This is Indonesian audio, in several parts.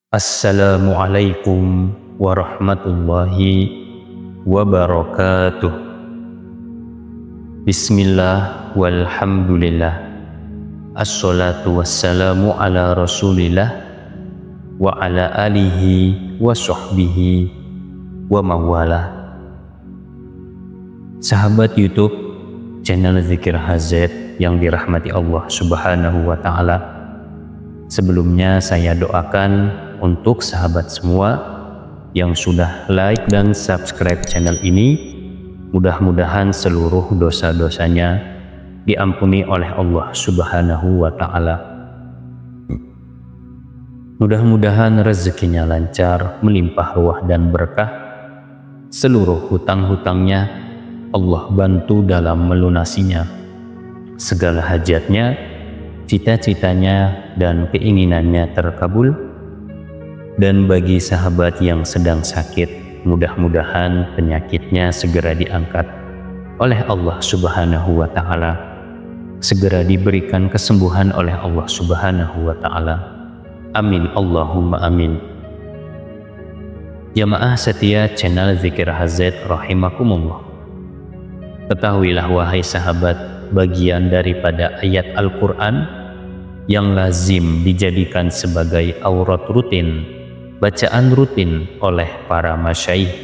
Assalamualaikum warahmatullahi wabarakatuh. Bismillah walhamdulillah. Assalatu wassalamu ala rasulillah wa ala alihi wa sahbihi wa mawalah. Sahabat YouTube channel Zikir HZ yang dirahmati Allah Subhanahu wa ta'ala, sebelumnya saya doakan untuk sahabat semua yang sudah like dan subscribe channel ini, mudah-mudahan seluruh dosa-dosanya diampuni oleh Allah Subhanahu wa ta'ala. Mudah-mudahan rezekinya lancar, melimpah ruah dan berkah. Seluruh hutang-hutangnya Allah bantu dalam melunasinya. Segala hajatnya, cita-citanya dan keinginannya terkabul. Dan bagi sahabat yang sedang sakit, mudah-mudahan penyakitnya segera diangkat oleh Allah Subhanahu wa ta'ala, segera diberikan kesembuhan oleh Allah Subhanahu wa ta'ala. Amin Allahumma amin. Jamaah setia channel Zikir HZ rahimakumullah, ketahuilah wahai sahabat, bagian daripada ayat Al-Quran yang lazim dijadikan sebagai aurat rutin, bacaan rutin oleh para masyaikh,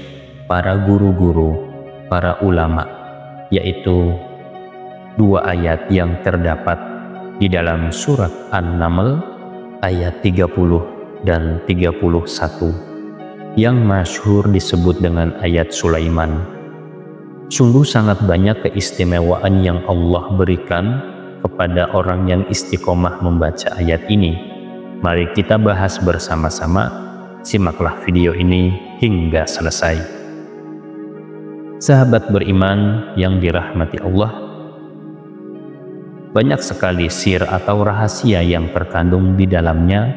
para guru-guru, para ulama, yaitu dua ayat yang terdapat di dalam surat An-Naml ayat 30 dan 31 yang masyhur disebut dengan ayat Sulaiman. Sungguh sangat banyak keistimewaan yang Allah berikan kepada orang yang istiqomah membaca ayat ini. Mari kita bahas bersama-sama. Simaklah video ini hingga selesai. Sahabat beriman yang dirahmati Allah, banyak sekali sir atau rahasia yang terkandung di dalamnya,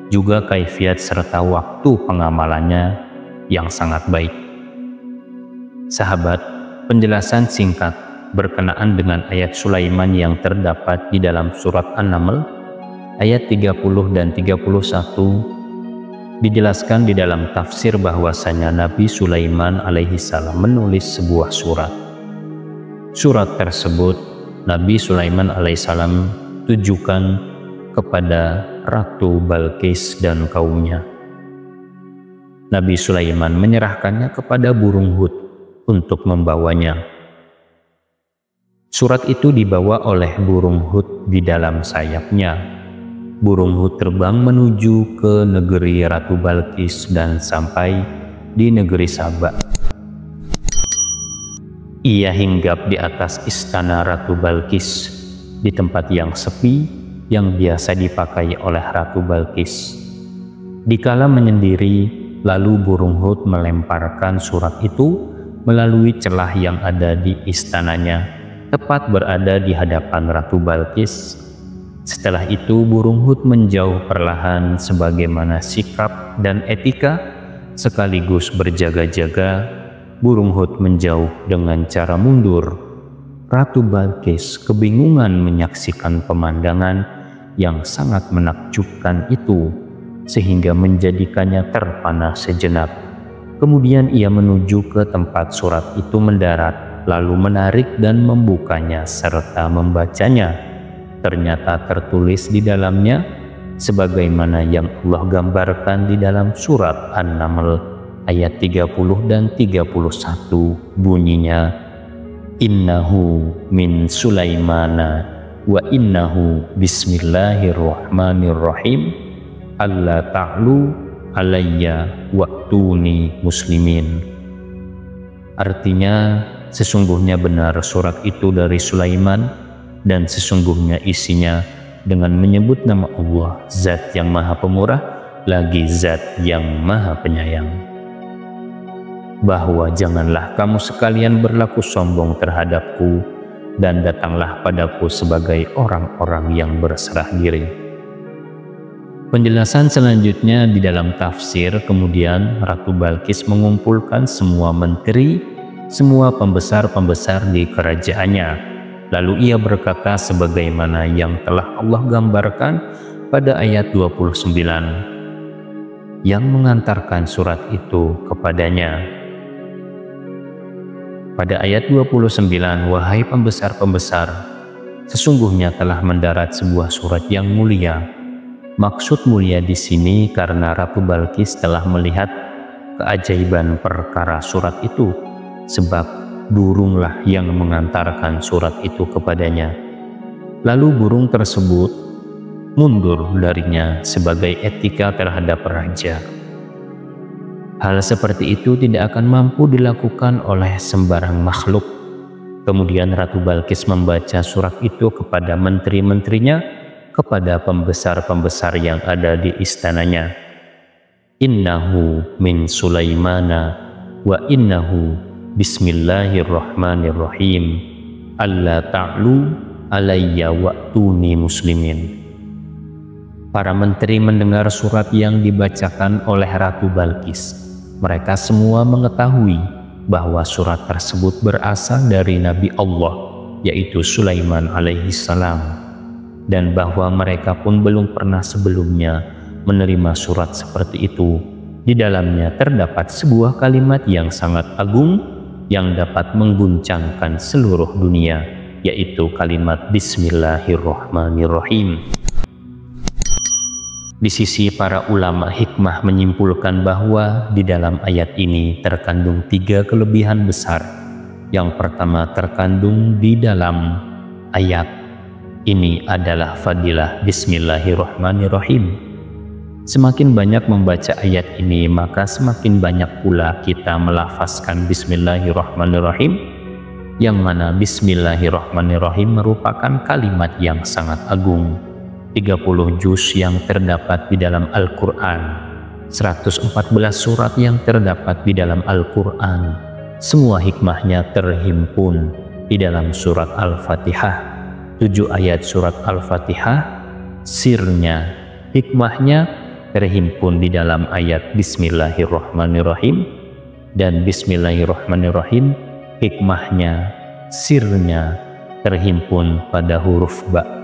juga kaifiat serta waktu pengamalannya yang sangat baik. Sahabat, penjelasan singkat berkenaan dengan ayat Sulaiman yang terdapat di dalam surat An-Naml ayat 30 dan 31 dijelaskan di dalam tafsir bahwasanya Nabi Sulaiman alaihi salam menulis sebuah surat. Surat tersebut Nabi Sulaiman alaihi salam tujukan kepada Ratu Balqis dan kaumnya. Nabi Sulaiman menyerahkannya kepada burung Hud untuk membawanya. Surat itu dibawa oleh burung Hud di dalam sayapnya. Burung Hud terbang menuju ke negeri Ratu Balqis dan sampai di negeri Saba. Ia hinggap di atas istana Ratu Balqis di tempat yang sepi yang biasa dipakai oleh Ratu Balqis. Dikala menyendiri, lalu burung Hud melemparkan surat itu melalui celah yang ada di istananya, tepat berada di hadapan Ratu Balqis. Setelah itu burung Hud menjauh perlahan sebagaimana sikap dan etika, sekaligus berjaga-jaga. Burung Hud menjauh dengan cara mundur. Ratu Balqis kebingungan menyaksikan pemandangan yang sangat menakjubkan itu, sehingga menjadikannya terpana sejenak. Kemudian ia menuju ke tempat surat itu mendarat, lalu menarik dan membukanya serta membacanya. Ternyata tertulis di dalamnya sebagaimana yang Allah gambarkan di dalam surat An-Naml ayat 30 dan 31, bunyinya, innahu min Sulaimana wa innahu bismillahirrahmanirrahim alla ta'lu alayya wa'tuni muslimin. Artinya, sesungguhnya benar surat itu dari Sulaiman, dan sesungguhnya isinya dengan menyebut nama Allah, Zat yang Maha Pemurah, lagi Zat yang Maha Penyayang. Bahwa janganlah kamu sekalian berlaku sombong terhadapku, dan datanglah padaku sebagai orang-orang yang berserah diri. Penjelasan selanjutnya di dalam tafsir, kemudian Ratu Balqis mengumpulkan semua menteri, semua pembesar-pembesar di kerajaannya. Lalu ia berkata sebagaimana yang telah Allah gambarkan pada ayat 29. yang mengantarkan surat itu kepadanya. Pada ayat 29, wahai pembesar-pembesar, sesungguhnya telah mendarat sebuah surat yang mulia. Maksud mulia di sini karena Ratu Balqis telah melihat keajaiban perkara surat itu, sebab burunglah yang mengantarkan surat itu kepadanya. Lalu burung tersebut mundur darinya sebagai etika terhadap raja. Hal seperti itu tidak akan mampu dilakukan oleh sembarang makhluk. Kemudian Ratu Balqis membaca surat itu kepada menteri-menterinya, kepada pembesar-pembesar yang ada di istananya. Innahu min Sulaimana wa innahu bismillahirrahmanirrahim. Alla ta'lu alayya wa'tuni muslimin. Para menteri mendengar surat yang dibacakan oleh Ratu Balqis. Mereka semua mengetahui bahwa surat tersebut berasal dari Nabi Allah, yaitu Sulaiman alaihissalam, dan bahwa mereka pun belum pernah sebelumnya menerima surat seperti itu. Di dalamnya terdapat sebuah kalimat yang sangat agung yang dapat mengguncangkan seluruh dunia, yaitu kalimat Bismillahirrahmanirrahim. Di sisi para ulama hikmah menyimpulkan bahwa di dalam ayat ini terkandung 3 kelebihan besar. Yang pertama terkandung di dalam ayat ini adalah fadilah Bismillahirrahmanirrahim. Semakin banyak membaca ayat ini, maka semakin banyak pula kita melafazkan Bismillahirrahmanirrahim, yang mana Bismillahirrahmanirrahim merupakan kalimat yang sangat agung. 30 juz yang terdapat di dalam Al-Quran, 114 surat yang terdapat di dalam Al-Quran, semua hikmahnya terhimpun di dalam surat Al-Fatihah. 7 ayat surat Al-Fatihah, sirnya, hikmahnya terhimpun di dalam ayat Bismillahirrahmanirrahim, dan Bismillahirrahmanirrahim, hikmahnya, sirnya terhimpun pada huruf ba.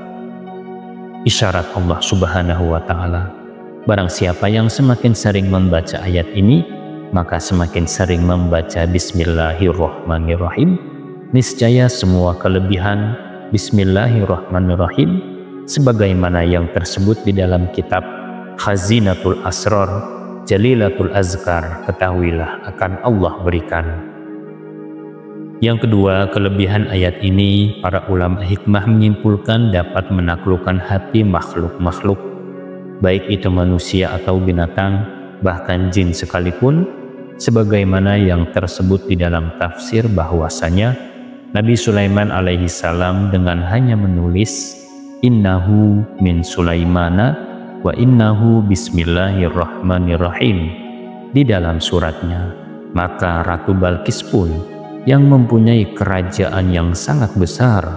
Isyarat Allah Subhanahu wa Ta'ala. Barang siapa yang semakin sering membaca ayat ini, maka semakin sering membaca Bismillahirrahmanirrahim, niscaya semua kelebihan Bismillahirrahmanirrahim sebagaimana yang tersebut di dalam kitab Khazinatul Asrar, Jalilatul Azkar, ketahuilah akan Allah berikan. Yang kedua, kelebihan ayat ini para ulama hikmah menyimpulkan dapat menaklukkan hati makhluk-makhluk, baik itu manusia atau binatang, bahkan jin sekalipun, sebagaimana yang tersebut di dalam tafsir bahwasanya Nabi Sulaiman alaihissalam dengan hanya menulis innahu min Sulaimana wa innahu bismillahirrahmanirrahim di dalam suratnya, maka Ratu Balqis pun yang mempunyai kerajaan yang sangat besar,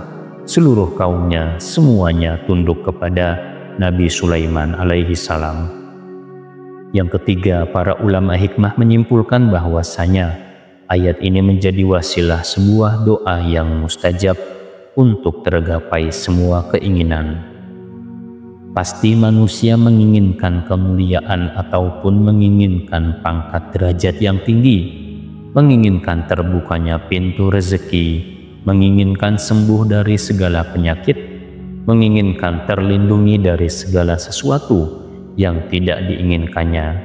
seluruh kaumnya semuanya tunduk kepada Nabi Sulaiman alaihissalam. Yang ketiga, para ulama hikmah menyimpulkan bahwasanya ayat ini menjadi wasilah sebuah doa yang mustajab untuk tergapai semua keinginan. Pasti manusia menginginkan kemuliaan ataupun menginginkan pangkat derajat yang tinggi, menginginkan terbukanya pintu rezeki, menginginkan sembuh dari segala penyakit, menginginkan terlindungi dari segala sesuatu yang tidak diinginkannya.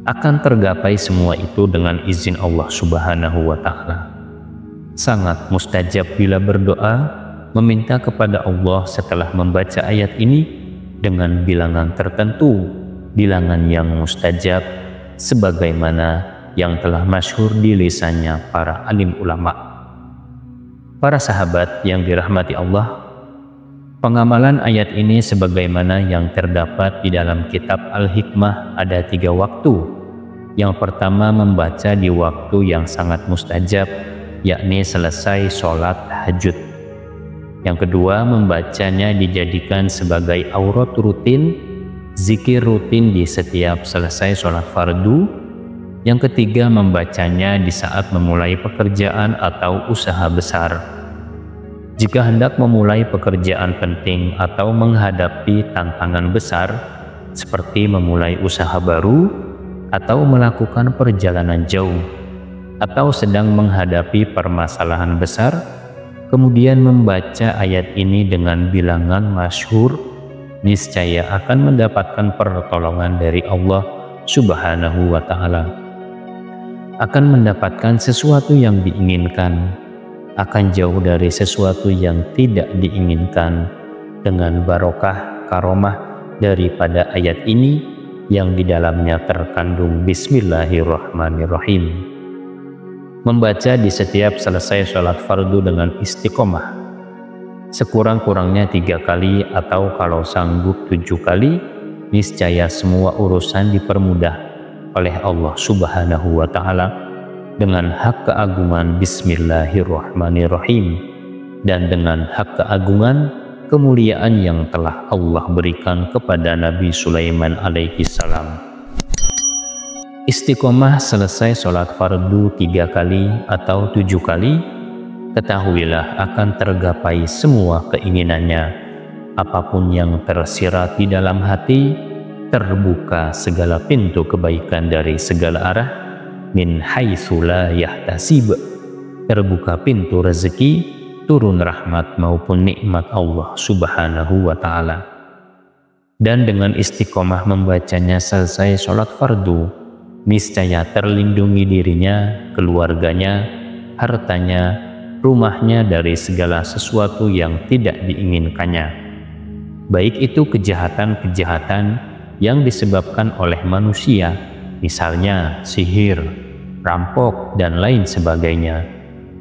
Akan tergapai semua itu dengan izin Allah Subhanahu wa Ta'ala. Sangat mustajab bila berdoa, meminta kepada Allah setelah membaca ayat ini dengan bilangan tertentu, bilangan yang mustajab, sebagaimana yang telah masyhur di lisannya para alim ulama. Para sahabat yang dirahmati Allah, pengamalan ayat ini sebagaimana yang terdapat di dalam kitab Al-Hikmah ada 3 waktu. Yang pertama membaca di waktu yang sangat mustajab, yakni selesai sholat tahajud. Yang kedua membacanya dijadikan sebagai aurat rutin, zikir rutin di setiap selesai sholat fardu. Yang ketiga membacanya di saat memulai pekerjaan atau usaha besar. Jika hendak memulai pekerjaan penting atau menghadapi tantangan besar, seperti memulai usaha baru atau melakukan perjalanan jauh, atau sedang menghadapi permasalahan besar, kemudian membaca ayat ini dengan bilangan masyhur, niscaya akan mendapatkan pertolongan dari Allah Subhanahu wa Ta'ala, akan mendapatkan sesuatu yang diinginkan, akan jauh dari sesuatu yang tidak diinginkan, dengan barokah karomah daripada ayat ini yang di dalamnya terkandung Bismillahirrahmanirrahim. Membaca di setiap selesai sholat fardu dengan istiqomah, sekurang-kurangnya 3 kali atau kalau sanggup 7 kali, niscaya semua urusan dipermudah oleh Allah Subhanahu wa Ta'ala dengan hak keagungan Bismillahirrahmanirrahim dan dengan hak keagungan kemuliaan yang telah Allah berikan kepada Nabi Sulaiman alaihi salam. Istiqomah selesai sholat fardu 3 kali atau 7 kali, ketahuilah akan tergapai semua keinginannya. Apapun yang tersirat di dalam hati, terbuka segala pintu kebaikan dari segala arah, min haitsu la yahtasib, terbuka pintu rezeki, turun rahmat maupun nikmat Allah Subhanahu wa Ta'ala. Dan dengan istiqomah membacanya selesai sholat fardu, niscaya terlindungi dirinya, keluarganya, hartanya, rumahnya dari segala sesuatu yang tidak diinginkannya, baik itu kejahatan-kejahatan yang disebabkan oleh manusia, misalnya sihir, rampok, dan lain sebagainya,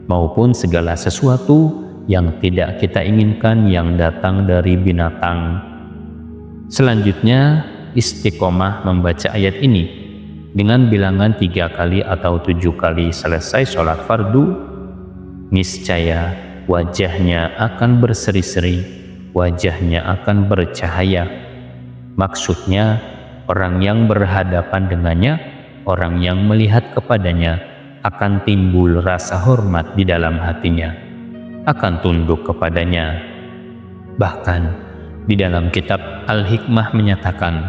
maupun segala sesuatu yang tidak kita inginkan yang datang dari binatang. Selanjutnya, istiqomah membaca ayat ini dengan bilangan 3 kali atau 7 kali selesai sholat fardu, niscaya wajahnya akan berseri-seri, wajahnya akan bercahaya. Maksudnya, orang yang berhadapan dengannya, orang yang melihat kepadanya, akan timbul rasa hormat di dalam hatinya, akan tunduk kepadanya. Bahkan di dalam kitab Al-Hikmah menyatakan,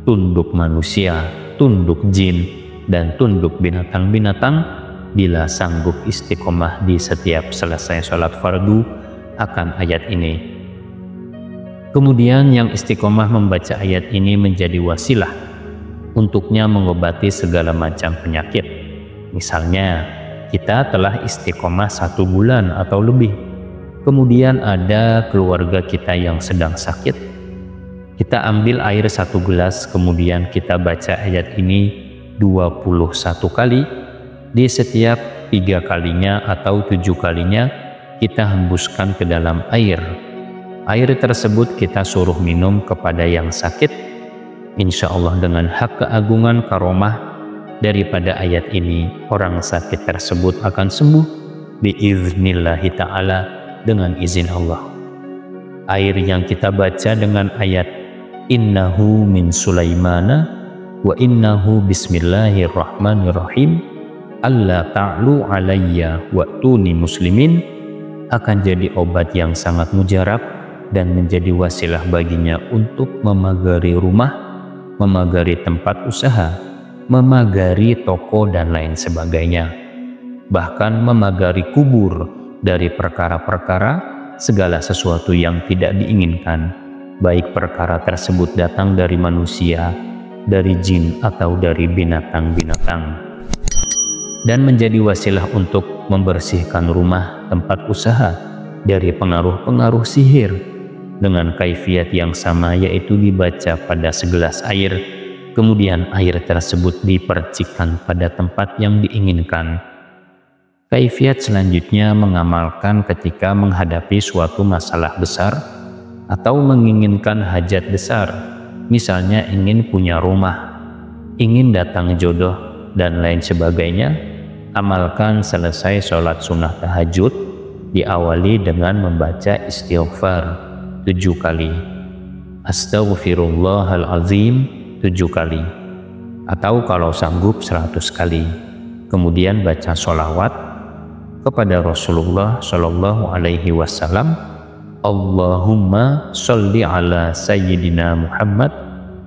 tunduk manusia, tunduk jin, dan tunduk binatang-binatang bila sanggup istiqomah di setiap selesai sholat fardu akan ayat ini. Kemudian yang istiqomah membaca ayat ini menjadi wasilah untuknya mengobati segala macam penyakit. Misalnya, kita telah istiqomah 1 bulan atau lebih, kemudian ada keluarga kita yang sedang sakit. Kita ambil air 1 gelas, kemudian kita baca ayat ini 21 kali. Di setiap 3 kalinya atau 7 kalinya, kita hembuskan ke dalam air. Air tersebut kita suruh minum kepada yang sakit. Insya Allah dengan hak keagungan karomah daripada ayat ini, orang sakit tersebut akan sembuh biiznillahi ta'ala, dengan izin Allah. Air yang kita baca dengan ayat innahu min Sulaimana wa innahu bismillahirrahmanirrahim alla ta'lu alayya wa'tuni muslimin akan jadi obat yang sangat mujarab dan menjadi wasilah baginya untuk memagari rumah, memagari tempat usaha, memagari toko dan lain sebagainya, bahkan memagari kubur dari perkara-perkara segala sesuatu yang tidak diinginkan, baik perkara tersebut datang dari manusia, dari jin, atau dari binatang-binatang, dan menjadi wasilah untuk membersihkan rumah, tempat usaha dari pengaruh-pengaruh sihir dengan kaifiat yang sama, yaitu dibaca pada segelas air, kemudian air tersebut dipercikkan pada tempat yang diinginkan. Kaifiat selanjutnya mengamalkan ketika menghadapi suatu masalah besar atau menginginkan hajat besar, misalnya ingin punya rumah, ingin datang jodoh, dan lain sebagainya. Amalkan selesai sholat sunnah tahajud, diawali dengan membaca istighfar 7 kali, Astaghfirullahalazim 7 kali, atau kalau sanggup 100 kali. Kemudian baca sholawat kepada Rasulullah Shallallahu Alaihi Wasallam, Allahumma sholli ala Sayyidina Muhammad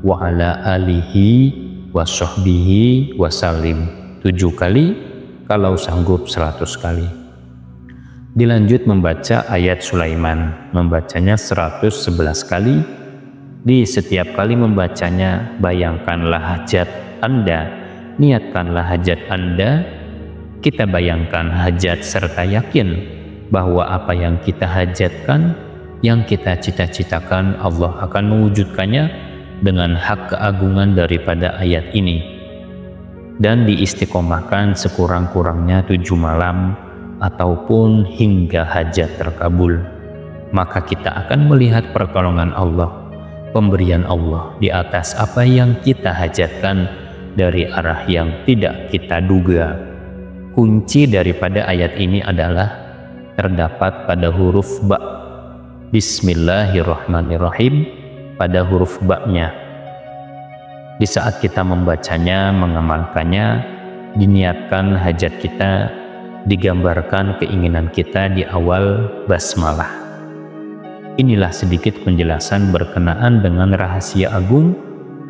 wa ala alihi wa sahbihi wasallim. 7 kali, kalau sanggup 100 kali. Dilanjut membaca ayat Sulaiman, membacanya 111 kali. Di setiap kali membacanya, bayangkanlah hajat Anda, niatkanlah hajat Anda, kita bayangkan hajat serta yakin bahwa apa yang kita hajatkan, yang kita cita-citakan, Allah akan mewujudkannya dengan hak keagungan daripada ayat ini. Dan diistiqomahkan sekurang-kurangnya 7 malam ataupun hingga hajat terkabul. Maka kita akan melihat pertolongan Allah, pemberian Allah di atas apa yang kita hajatkan dari arah yang tidak kita duga. Kunci daripada ayat ini adalah terdapat pada huruf ba. Bismillahirrahmanirrahim, pada huruf ba-nya. Di saat kita membacanya, mengamalkannya, diniatkan hajat kita, digambarkan keinginan kita di awal basmalah. Inilah sedikit penjelasan berkenaan dengan rahasia agung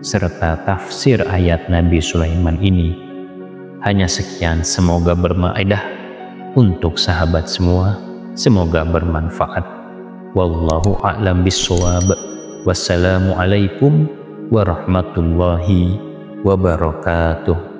serta tafsir ayat Nabi Sulaiman ini. Hanya sekian, semoga berfaedah untuk sahabat semua, semoga bermanfaat. Wallahu a'lam bishawab. Wassalamualaikum warahmatullahi wabarakatuh.